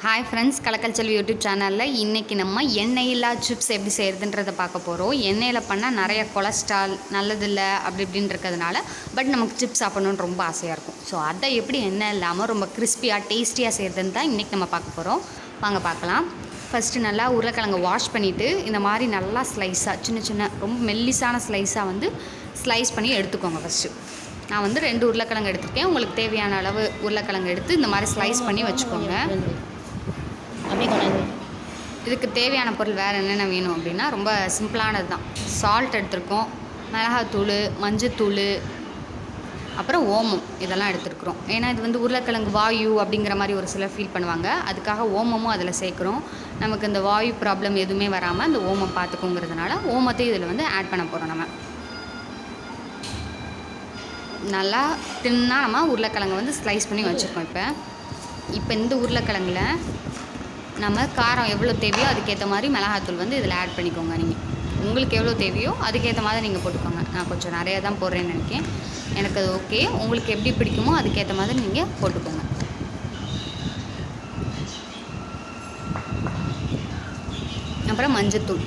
Hi friends, கலக்கல் செல்வி YouTube சேனலில் இன்றைக்கி நம்ம எண்ணெயில்லா சிப்ஸ் எப்படி செய்கிறதுன்றதை பார்க்க போகிறோம். எண்ணெயில் பண்ணால் நிறைய கொலஸ்ட்ரால் நல்லதில்லை அப்படி இப்படின்றதுனால நமக்கு சிப்ஸ் சாப்பிடணுன்னு ரொம்ப ஆசையாக இருக்கும். ஸோ அதை எப்படி எண்ணெய் இல்லாமல் ரொம்ப கிறிஸ்பியாக டேஸ்டியாக செய்கிறதுன்னு தான் இன்றைக்கி நம்ம பார்க்க போகிறோம். வாங்க பார்க்கலாம். ஃபஸ்ட்டு நல்லா உருளைக்கிழங்கு வாஷ் பண்ணிவிட்டு இந்த மாதிரி நல்லா ஸ்லைஸாக சின்ன சின்ன ரொம்ப மெல்லிசான ஸ்லைஸாக ஸ்லைஸ் பண்ணி எடுத்துக்கோங்க. ஃபஸ்ட்டு நான் 2 உருளைக்கிழங்கு எடுத்துருக்கேன். உங்களுக்கு தேவையான அளவு உருளைக்கிழங்கு எடுத்து இந்த மாதிரி ஸ்லைஸ் பண்ணி வச்சுக்கோங்க. இதுக்கு தேவையான பொருள் வேறு என்னென்ன வேணும் அப்படின்னா ரொம்ப சிம்பிளானது தான். சால்ட் எடுத்துருக்கோம், மிளகாத்தூள், மஞ்சத்தூள், அப்புறம் ஓமம் இதெல்லாம் எடுத்துருக்குறோம். ஏன்னா இது உருளைக்கிழங்கு வாயு அப்படிங்கிற மாதிரி ஒரு சிலர் ஃபீல் பண்ணுவாங்க. அதுக்காக ஓமமும் அதில் சேர்க்குறோம். நமக்கு இந்த வாயு ப்ராப்ளம் எதுவுமே வராமல் அந்த ஓமம் பார்த்துக்குங்கிறதுனால ஓமத்தை இதில் ஆட் பண்ண போகிறோம். நம்ம நல்லா தின்னா நம்ம உருளைக்கிழங்கு ஸ்லைஸ் பண்ணி வச்சுருக்கோம். இப்போ இந்த உருளைக்கிழங்குல நம்ம காரம் எவ்வளோ தேவையோ அதுக்கேற்ற மாதிரி மிளகாத்தூள் இதில் ஆட் பண்ணிக்கோங்க. நீங்கள் உங்களுக்கு எவ்வளோ தேவையோ அதுக்கேற்ற மாதிரி நீங்கள் போட்டுக்கோங்க. நான் கொஞ்சம் நிறையா தான் போடுறேன்னு நினைக்கிறேன். எனக்கு அது ஓகே. உங்களுக்கு எப்படி பிடிக்குமோ அதுக்கேற்ற மாதிரி நீங்கள் போட்டுக்கோங்க. அப்புறம் மஞ்சத்தூள்,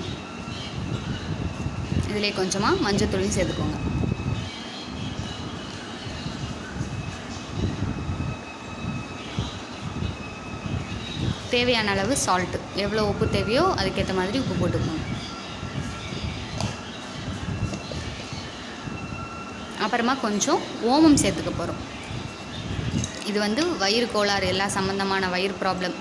இதிலே கொஞ்சமாக மஞ்சத்தூளையும் சேர்த்துக்கோங்க. தேவையான அளவு சால்ட்டு, எவ்வளோ உப்பு தேவையோ அதுக்கேற்ற மாதிரி உப்பு போட்டுக்கோங்க. அப்புறமா கொஞ்சம் ஓமம் சேர்த்துக்க போகிறோம். இது வயிறு கோளாறு எல்லா சம்மந்தமான வயிறு ப்ராப்ளம்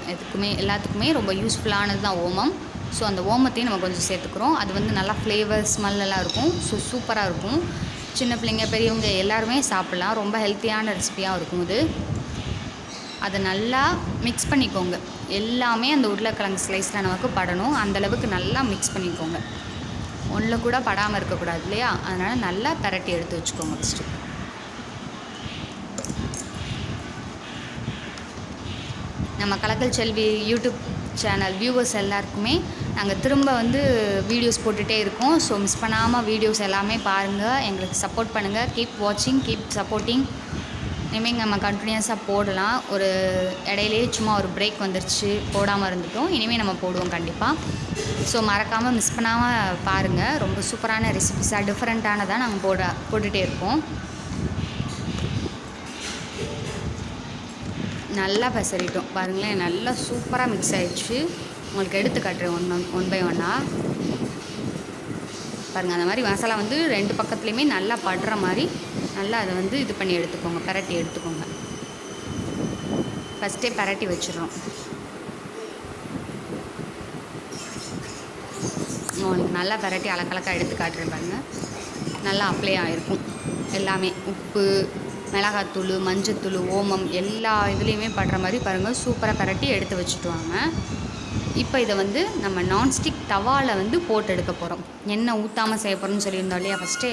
எல்லாத்துக்குமே ரொம்ப யூஸ்ஃபுல்லானது தான் ஓமம். ஸோ அந்த ஓமத்தையும் நம்ம கொஞ்சம் சேர்த்துக்கிறோம். அது நல்லா ஃப்ளேவர் ஸ்மெல்லாம் இருக்கும். ஸோ சூப்பராக இருக்கும். சின்ன பிள்ளைங்க பெரியவங்க எல்லாருமே சாப்பிட்லாம். ரொம்ப ஹெல்த்தியான ரெசிபியாக இருக்கும். அதை நல்லா மிக்ஸ் பண்ணிக்கோங்க. எல்லாமே அந்த உருளைக்கிழங்கு ஸ்லைஸில் நமக்கு படணும். அந்தளவுக்கு நல்லா மிக்ஸ் பண்ணிக்கோங்க. ஒன்றில் கூட படாமல் இருக்கக்கூடாது இல்லையா? அதனால் நல்லா பரட்டி எடுத்து வச்சுக்கோங்க. ஃபஸ்ட்டு நம்ம கலக்கல் செல்வி யூடியூப் சேனல் வியூவர்ஸ் எல்லாருக்குமே நாங்கள் திரும்ப வீடியோஸ் போட்டுகிட்டே இருக்கோம். ஸோ மிஸ் பண்ணாமல் வீடியோஸ் எல்லாமே பாருங்கள், எங்களுக்கு சப்போர்ட் பண்ணுங்கள். கீப் வாட்சிங், கீப் சப்போர்ட்டிங். இனிமேல் நம்ம கண்டினியூஸாக போடலாம். ஒரு இடையிலேயே சும்மா ஒரு பிரேக் வந்துருச்சு, போடாமல் இருந்துட்டோம். இனிமேல் நம்ம போடுவோம் கண்டிப்பாக. ஸோ மறக்காமல் மிஸ் பண்ணாமல் பாருங்கள். ரொம்ப சூப்பரான ரெசிபிஸாக டிஃப்ரெண்ட்டானதாக நாங்கள் போட்டுகிட்டே இருப்போம். நல்லா பசறிட்டோம் பாருங்களேன். நல்லா சூப்பராக மிக்ஸ் ஆகிடுச்சு. உங்களுக்கு எடுத்து காட்டுறேன் ஒன் பை ஒன்னாக பாருங்கள். அந்த மாதிரி மசாலா 2 பக்கத்துலேயுமே நல்லா படுற மாதிரி நல்லா அதை இது பண்ணி எடுத்துக்கோங்க, பரட்டி எடுத்துக்கோங்க. ஃபஸ்ட்டே பரட்டி வச்சிடறோம். உங்களுக்கு நல்லா பரட்டி அலக்கலக்காக எடுத்து காட்டுறேன் பாருங்கள். நல்லா அப்ளை ஆகிருக்கும் எல்லாமே. உப்பு, மிளகாத்தூள், மஞ்சத்தூள், ஓமம் எல்லா இதுலேயுமே படுற மாதிரி பாருங்கள். சூப்பராக பரட்டி எடுத்து வச்சுட்டு வாங்க. இப்போ இதை நம்ம நான்ஸ்டிக் தவாவில் போட்டு எடுக்க போகிறோம். எண்ணெய் ஊற்றாமல் செய்ய போகிறோம்னு சொல்லியிருந்தோம் இல்லையா ஃபஸ்ட்டே?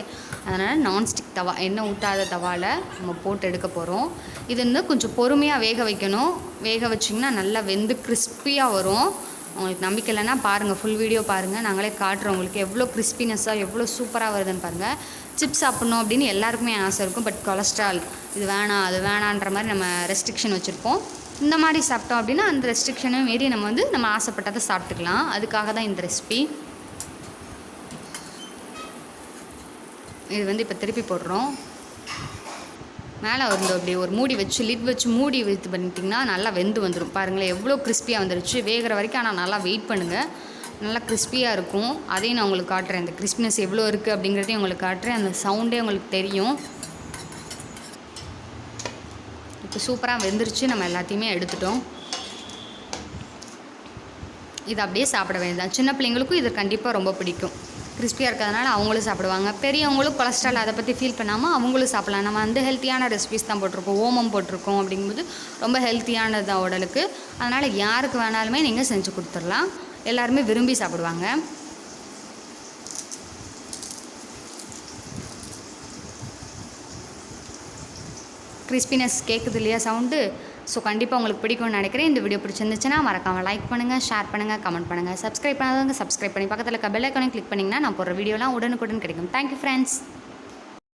அதனால் நான்ஸ்டிக் தவா, எண்ணெய் ஊற்றாத தவாவில் நம்ம போட்டு எடுக்க போகிறோம். இது கொஞ்சம் பொறுமையாக வேக வைக்கணும். வேக வச்சிங்கன்னா நல்லா வெந்து கிறிஸ்பியாக வரும். உங்களுக்கு நம்பிக்கை இல்லைன்னா பாருங்கள், ஃபுல் வீடியோ பாருங்கள். நாங்களே காட்டுறோம் உங்களுக்கு எவ்வளோ கிறிஸ்பினஸ்ஸாக எவ்வளோ சூப்பராக வருதுன்னு பாருங்கள். சிப்ஸ் சாப்பிட்ணும் அப்படின்னு எல்லாருக்குமே ஆசை இருக்கும். பட் கொலஸ்ட்ரால் இது வேணாம் அது வேணான்ற மாதிரி நம்ம ரெஸ்ட்ரிக்ஷன் வச்சுருப்போம். இந்த மாதிரி சாப்பிட்டோம் அப்படின்னா அந்த ரெஸ்ட்ரிக்ஷனை மீறி நம்ம ஆசைப்பட்டதை சாப்பிட்டுக்கலாம். அதுக்காக தான் இந்த ரெசிபி. இது இப்போ திருப்பி போடுறோம். மேலே அப்படி ஒரு மூடி வச்சு லிட் வச்சு மூடி இது பண்ணிட்டிங்கன்னா நல்லா வெந்து வந்துடும். பாருங்களேன் எவ்வளோ கிறிஸ்பியாக வந்துருச்சு. வேகிற வரைக்கும் ஆனால் நல்லா வெயிட் பண்ணுங்கள். நல்லா கிறிஸ்பியாக இருக்கும். அதையும் நான் உங்களுக்கு காட்டுறேன். அந்த கிறிஸ்பினஸ் எவ்வளோ இருக்குது அப்படிங்கிறதையும் உங்களுக்கு காட்டுறேன். அந்த சவுண்டே உங்களுக்கு தெரியும். இப்போ சூப்பராக வெந்துருச்சு. நம்ம எல்லாத்தையுமே எடுத்துட்டோம். இது அப்படியே சாப்பிட வேண்டியதான். சின்ன பிள்ளைங்களுக்கும் இது கண்டிப்பாக ரொம்ப பிடிக்கும். கிறிஸ்பியாக இருக்கிறதுனால அவங்களும் சாப்பிடுவாங்க. பெரியவங்களும் கொலஸ்ட்ரால் அதை பற்றி ஃபீல் பண்ணாமல் அவங்களும் சாப்பிடலாம். நம்ம ஹெல்த்தியான ரெசிபிஸ் தான் போட்டிருக்கோம். ஓமம் போட்டிருக்கோம். அப்படிங்கும்போது ரொம்ப ஹெல்த்தியானது தான் உடலுக்கு. அதனால் யாருக்கு வேணாலுமே நீங்கள் செஞ்சு கொடுத்துடலாம். எல்லாருமே விரும்பி சாப்பிடுவாங்க. கிறிஸ்பினஸ் கேட்குது இல்லையா சவுண்டு? ஸோ கண்டிப்பாக உங்களுக்கு பிடிக்கும்னு நினைக்கிறேன். இந்த வீடியோ பிடிச்சிருந்துச்சுன்னா மறக்காமல் லைக் பண்ணுங்கள், ஷேர் பண்ணுங்கள், கமெண்ட் பண்ணுங்கள். சப்ஸ்கிரைப் பண்ணாதவங்க சப்ஸ்கிரைப் பண்ணி பக்கத்தில் இருக்க பெல் ஐக்கானையும் கிளிக் பண்ணிங்கன்னா நான் போடுற வீடியோலாம் உடனுக்குடன் கிடைக்கும். Thank you friends.